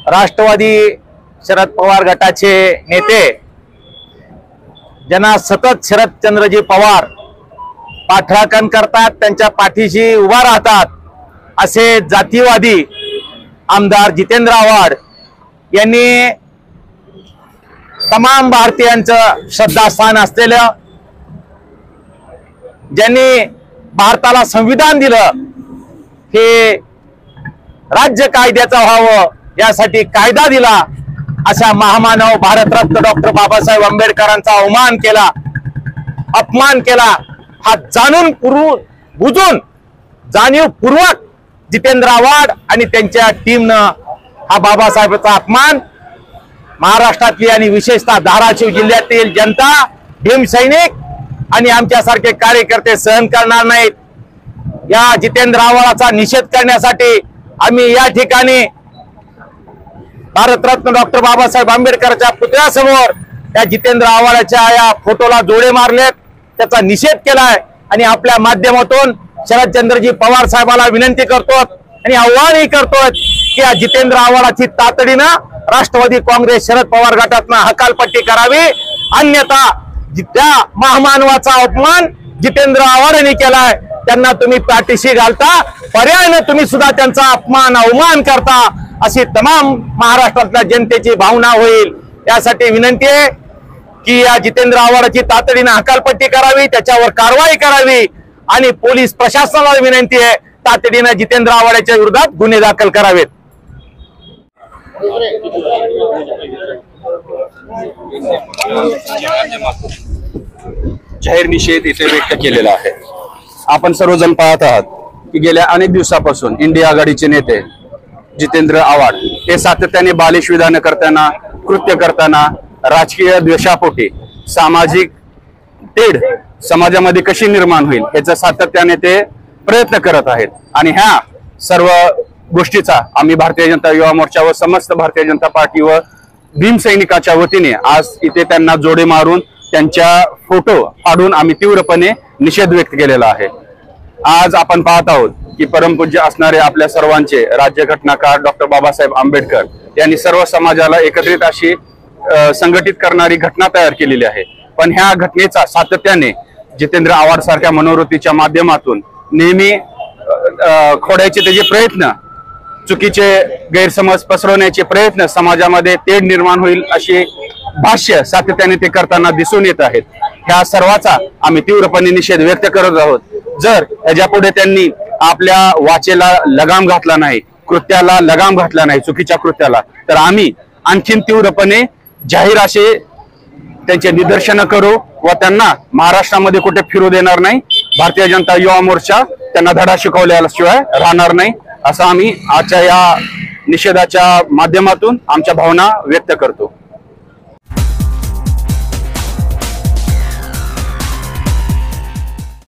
राष्ट्रवादी शरद पवार गटाचे नेते ज्यांना सतत शरदचंद्रजी पवार पाठराखण करतात, त्यांच्या पाठीशी उभा राहतात, असे जातीवादी आमदार जितेंद्र आव्हाड यांनी तमाम भारतीयांचं श्रद्धास्थान असलेलं, ज्यांनी भारताला संविधान दिलं, हे राज्य कायद्याचं व्हावं यासाठी कायदा दिला, अशा महामानव भारतरत्न डॉक्टर बाबासाहेब आंबेडकरांचा अवमान केला, अपमान केला, हा जाणून बुजून जाणीवपूर्वक जितेंद्र आव्हाड आणि त्यांच्या टीमनं हा बाबासाहेबांचा अपमान महाराष्ट्रातली आणि विशेषतः धाराशिव जिल्ह्यातील जनता, भीमसैनिक आणि आमच्यासारखे कार्यकर्ते सहन करणार नाहीत। या जितेंद्र आव्हाडाचा निषेध करण्यासाठी आम्ही या ठिकाणी भारतरत्न डॉक्टर बाबासाहेब आंबेडकरच्या पुतळ्यासमोर या जितेंद्र आव्हाडाच्या या फोटोला जोडे मारलेत, त्याचा निषेध केलाय आणि आपल्या माध्यमातून शरदचंद्रजी पवार साहेबांना विनंती करतो आणि आव्हानही करतोय की या जितेंद्र आव्हाडाची तातडीनं राष्ट्रवादी काँग्रेस शरद पवार गटातनं हकालपट्टी करावी, अन्यथा त्या महामानवाचा अपमान जितेंद्र आव्हाडांनी केलाय, त्यांना तुम्ही पाठीशी घालता, पर्यायाने तुम्ही सुद्धा त्यांचा अपमान अवमान करता, अशी तमाम महाराष्ट्रातल्या जनतेची भावना होईल। यासाठी विनंती आहे की या जितेंद्र आव्हाडाची तातडीने हकालपट्टी करावी, त्याच्यावर कारवाई करावी आणि पोलीस प्रशासनाला विनंती आहे तातडीने जितेंद्र आव्हाडाच्या विरोधात गुन्हे दाखल करावेत। जाहीर निषेध इथे व्यक्त केलेला आहे। आपण सर्वजण पाहत आहात की गेल्या अनेक दिवसापासून इंडिया आघाडीचे नेते जितेंद्र आव्हाड हे सातत्याने बालिश विधान करताना, कृत्य करताना, राजकीय द्वेषापोटी सामाजिक तेढ समाजामध्ये कशी निर्माण होईल याचा सातत्याने ते प्रयत्न करत आहेत आणि ह्या सर्व गोष्टीचा आम्ही भारतीय जनता युवा मोर्चा व समस्त भारतीय जनता पार्टी व भीमसैनिकाच्या वतीने आज इथे त्यांना जोडे मारून त्यांच्या फोटो फाडून आम्ही तीव्रपणे निषेध व्यक्त केलेला आहे। आज आपण पाहत आहोत की परमपूज्य असणारे आपल्या सर्वांचे राज्यघटनाकार डॉक्टर बाबासाहेब आंबेडकर यांनी सर्व समाजाला एकत्रित अशी संघटित करणारी घटना तयार केलेली आहे, पण ह्या घटनेचा सातत्याने जितेंद्र आव्हाड सारख्या मनोवृत्तीच्या माध्यमातून नेहमी खोडायचे त्याचे प्रयत्न, चुकीचे गैरसमज पसरवण्याचे प्रयत्न, समाजामध्ये तेढ निर्माण होईल अशी भाष्य सातत्याने ते करताना दिसून येत आहेत। ह्या सर्वाचा आम्ही तीव्रपणे निषेध व्यक्त करत आहोत। जर याच्यापुढे त्यांनी आपल्या वाचेला लगाम घातला नाही, कृत्याला लगाम घातला नाही, चुकीच्या कृत्याला, तर आम्ही आणखीन तीव्रपणे जाहीर असे त्यांचे निदर्शन करू व त्यांना महाराष्ट्रामध्ये कुठे फिरू देणार नाही। भारतीय जनता युवा मोर्चा त्यांना धडा शिकवल्याशिवाय राहणार नाही, असं आम्ही आजच्या या निषेधाच्या माध्यमातून आमच्या भावना व्यक्त करतो।